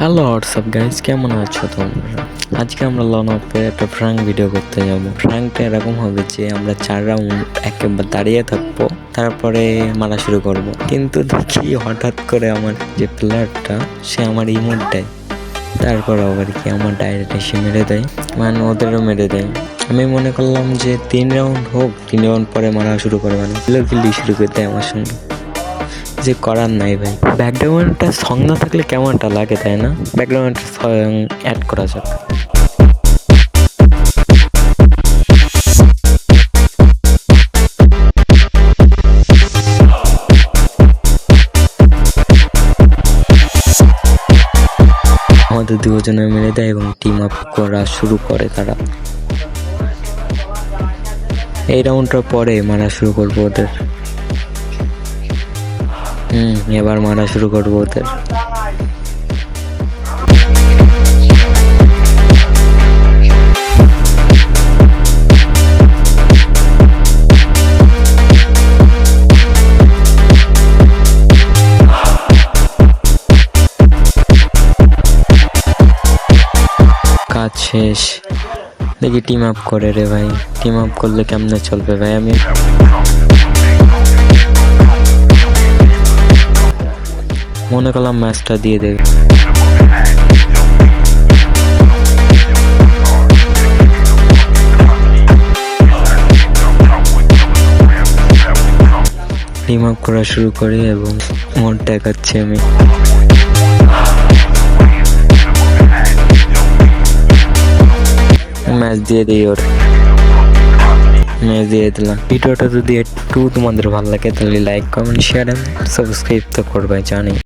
Hello WhatsApp guys, কেমন আছো তোমরা? আজকে আমরা লন আপে একটা ফ্রাঙ্ক ভিডিও করতে যাবো। ফ্রাঙ্কটা এরকম হবে যে আমরা 4 রাউন্ড একেবারে দাঁড়িয়ে থাকবো, তারপরে মারা শুরু করব। কিন্তু দেখি হঠাৎ করে আমার যে প্লেয়ারটা সে আমার ইমোট দেয়, তারপর আবার কি আমার ডাইরেক্ট এসে মেরে দেয়, মানে ওদেরও মেরে দেয়। আমি মনে করলাম যে 3 রাউন্ড হোক, 3 রাউন্ড পরে মারা শুরু করবে না, কিল্লি শুরু করতে আমার সঙ্গে। যে করার নাই ভাই, ব্যাকগ্রাউন্ডটা সং না থাকলে কেমনটা লাগে তাই না? ব্যাকগ্রাউন্ডটা সং অ্যাড করা যাক। আমাদের দুজনে মেরে দেয় এবং টিম আপ করা শুরু করে তারা। এই রাউন্ডটা পরে মারা শুরু করবো ওদের। এবার মারা শুরু করবো ওদের। কাজ শেষ, দেখি টিম আপ করে রে ভাই। টিম আপ করলে কেমনে চলবে ভাই? আমি মনে করলাম ম্যাচটা দিয়ে দেবে। টিম আপ করা শুরু করি এবং মোড দেখাচ্ছি আমি। ম্যাচ দিয়ে দিই ওর, ম্যাচ দিয়ে দিলাম। ভিডিওটা যদি একটু তোমাদের ভালো লাগে তাহলে like, comment, share and subscribe তো করবে, জানি।